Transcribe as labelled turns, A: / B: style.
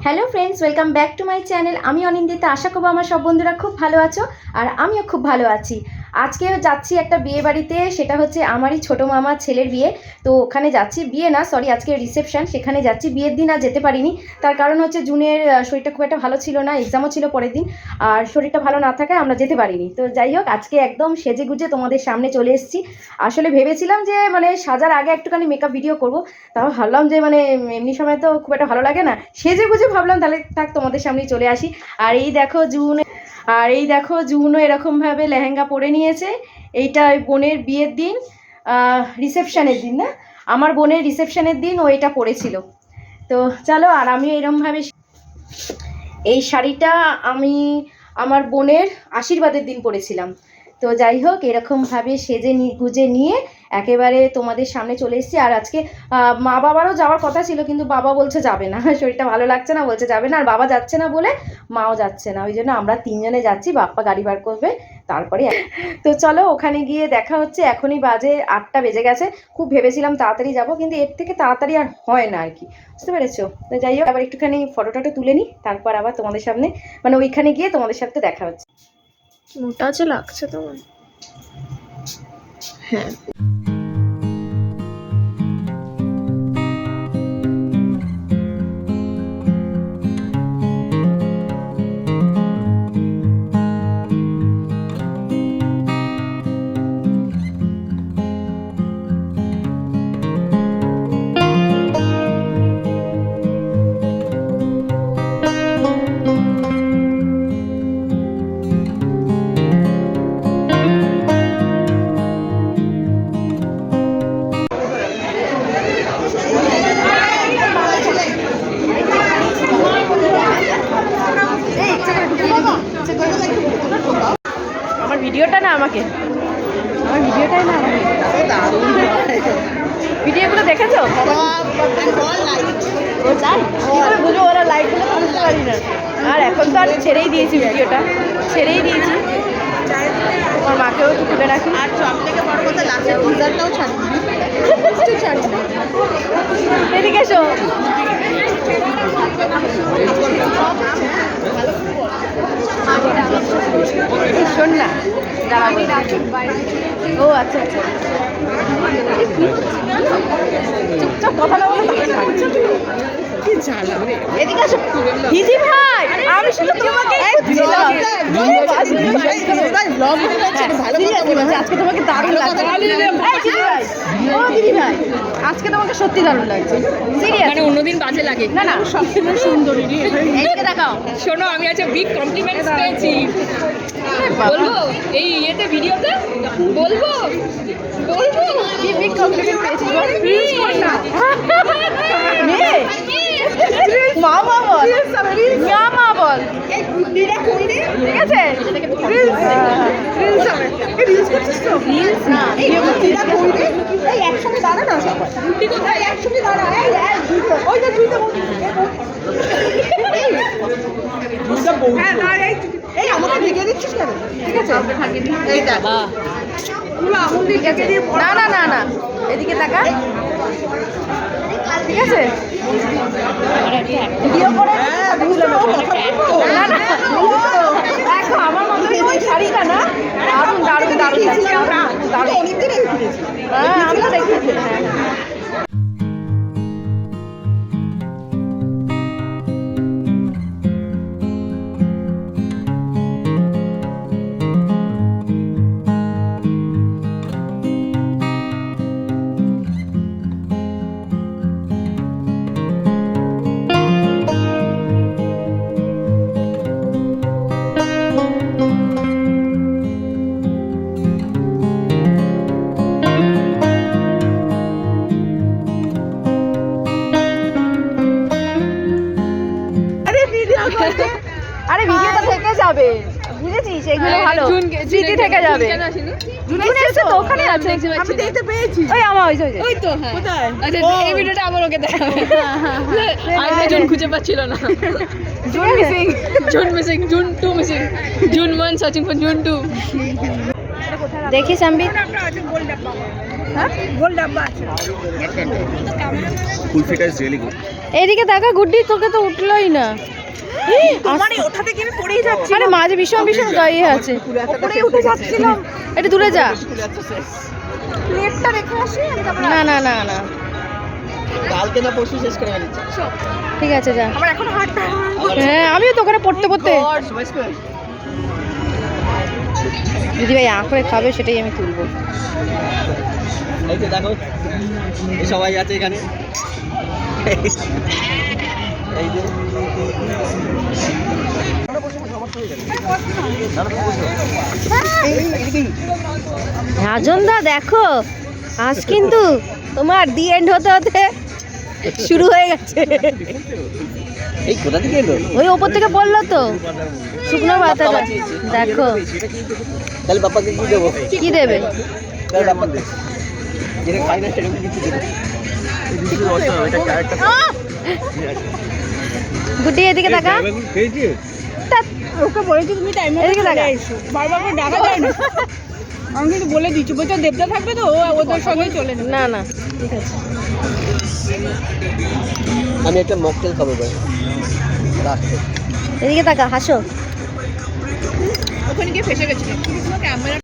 A: Hello friends, welcome back to my channel. আমি অনিন্দিতা। আশা করবো আমার সব বন্ধুরা খুব ভালো আছো আর আমিও খুব ভালো আছি। আজকে যাচ্ছি একটা বিয়ে বাড়িতে, সেটা হচ্ছে আমারই ছোটো মামার ছেলের বিয়ে। তো ওখানে যাচ্ছি, বিয়ে না সরি, আজকে রিসেপশন, সেখানে যাচ্ছি। বিয়ের দিন আর যেতে পারিনি, তার কারণ হচ্ছে জুনের শরীরটা খুব একটা ভালো ছিল না, এক্সামও ছিল পরের দিন, আর শরীরটা ভালো না থাকায় আমরা যেতে পারিনি। তো যাই হোক, আজকে একদম সেজে গুজে তোমাদের সামনে চলে এসেছি। আসলে ভেবেছিলাম যে মানে সাজার আগে একটুখানি মেকআপ ভিডিও করবো, তাও ভাবলাম যে মানে এমনি সময় তো খুব একটা ভালো লাগে না, সেজে গুজে ভাবলাম তাহলে থাক তোমাদের সামনেই চলে আসি। আর এই দেখো জুনও এরকমভাবে লেহেঙ্গা পরে নিয়েছে। এইটা ওই বোনের বিয়ের দিন, রিসেপশানের দিন না, আমার বোনের রিসেপশানের দিন ও এটা পরেছিল। তো চলো, আর আমিও এরকমভাবে এই শাড়িটা আমি আমার বোনের আশীর্বাদের দিন পরেছিলাম। তো যাই হোক, এরকমভাবে সেজে গুজে নিয়ে একেবারে তোমাদের সামনে চলে এসেছি। আর আজকে মা বাবারও যাওয়ার কথা ছিল, কিন্তু বাবা বলছে যাবে না, শরীরটা ভালো লাগছে না, বলছে যাবে না। আর বাবা যাচ্ছে না বলে মাও যাচ্ছে না, ওই জন্য আমরা তিনজনে যাচ্ছি। বাপ্পা গাড়ি বার করবে তারপরে। তো চলো, ওখানে গিয়ে দেখা হচ্ছে। এখনই বাজে 8টা বেজে গেছে। খুব ভেবেছিলাম তাড়াতাড়ি যাব, কিন্তু এর থেকে তাড়াতাড়ি আর হয় না আর কি, বুঝতে পেরেছো? তো যাই হোক, আবার একটুখানি ফটো টটো তুলে নিই, তারপর আবার তোমাদের সামনে মানে ওইখানে গিয়ে তোমাদের সাথে দেখা হচ্ছে।
B: মোটা যে লাগছে তোমার। হ্যাঁ,
A: আমার ভিডিওটাই না আমাকে ভিডিওগুলো দেখেছো? ও চাই কি করে বুঝবো, ওরা লাইকগুলো তো বুঝতে পারি না। আর এখন তো আর ছেড়েই দিয়েছি, ভিডিওটা ছেড়েই দিয়েছি। আমার মাকেও একটু তুলে রাখি।
B: আর সব থেকে বড় কথা লাস্টের টিজারটাও ছাড়বি।
A: এদিকে এসো। শোন না, ও আচ্ছা আচ্ছা, চুপচাপ কথা না বলে এদিকে আসো। দিদি ভাই, আমি শুধু তোমাকে আজকে তোমাকে দারুণ লাগছে। ও দিদি ভাই, আজকে তোমাকে সত্যি দারুণ লাগছে। সিরিয়াস,
C: মানে অন্যদিন বাজে লাগে
A: না না, সবসময় সুন্দরী। এইদিকে দেখাও।
C: শোনো, আমি আজকে বিগ কমপ্লিমেন্টস পেয়েছি। বলবো এই ইয়েতে ভিডিওতে বলবো
A: কি বিগ কমপ্লিমেন্ট পেয়েছিস? রিলস কর না। মামা বল, মামা বল, ঠিক আছে? রিলস না,
B: এই একসঙ্গে দাঁড়া না, সবাই একসঙ্গে দাঁড়া। ওই যে তুই তো এই আমাকে ঢেকে দিচ্ছিস কেন? ঠিক আছে, এই দেখ পুরো আঙুল দিয়ে ঢেকে দিয়ে।
A: না না না না, এদিকে তাকা, ঠিক আছে? ভিডিও করে না না, দেখো আমার মতো ওই শাড়িটা না, দারুণ দারুণ দারুণ দারুণ।
B: অনেকদিন
A: হ্যাঁ, আমি তো দেখেছি। হ্যাঁ আরে ভিডিওটা থেকে যাবে, বুঝেছিস? এগুলো ভালো স্মৃতি থেকে যাবে। জুন এসে তো ওখানে আছে,
B: আমি দেখতে পেয়েছি।
A: ওই আমার ওই
C: তো হ্যাঁ।
B: কোথায়?
C: আচ্ছা, এই ভিডিওটা আবার ওকে দেখাবে। আর জন খুঁজে পাচ্ছিল না।
A: June missing,
C: June 2 missing, June 1 searching for June 2।
A: দেখিস আমি
B: হ্যাঁ গোল ডাব্বা আছে
D: কুলফিটা ইজ রিয়েলি গুড।
A: এদিকে দেখা গুড্ডি, তোকে তো উঠলোই না।
B: মানে ওঠা থেকে আমি পড়েই যাচ্ছি
A: আরে মাঝে ভীষণ ভীষণ গায়ে আছে।
B: উপরেই উঠে যাচ্ছিলাম
A: একটু দূরে যা।
B: প্লেটটা রেখে আসি আমি তারপর
A: না না না না,
D: কালকে না পরশু শেষ করে ফেলেছি।
A: ঠিক আছে যা।
B: আমার এখন হাঁটতে
A: হ্যাঁ আমিও তো ওখানে পড়তে পড়তে। দিদি ভাই আঁকড়ে খাবে সেটাই আমি তুলবো।
D: এই যে দেখো এই সবাই আছে এখানে। এই যে
A: রাজনদা দেখো, আজ কিন্তু তোমার দি এন্ড হতে হতে শুরু হয়ে গেছে।
D: এই কোথা থেকে এলো?
A: ওই ওপর থেকে পড়লো তো শুকনো পাতাটা। দেখো
D: তাহলে বাপ্পাকে কি দেবো?
A: কি দেবে?
D: তাহলে বাপ্পাকে যেটা খাই না সেরকম কিছু দেবো।
A: গুড্ডি এদিকে দেখা।
B: ওকে বলেছি তুমি টাইমে
A: এদিকে তাকা।
B: এসো বারবার করে ডাকা যায় না আমি কিন্তু বলে দিচ্ছি বলছো দেবদা থাকবে তো ও ওদের সঙ্গে চলে যাবে
A: না না ঠিক আছে।
D: আমি একটা মকটেল খাবো ভাই।
A: এদিকে তাকা, হাসো।
B: ওখানে গিয়ে ফেসে গেছিল ক্যামেরা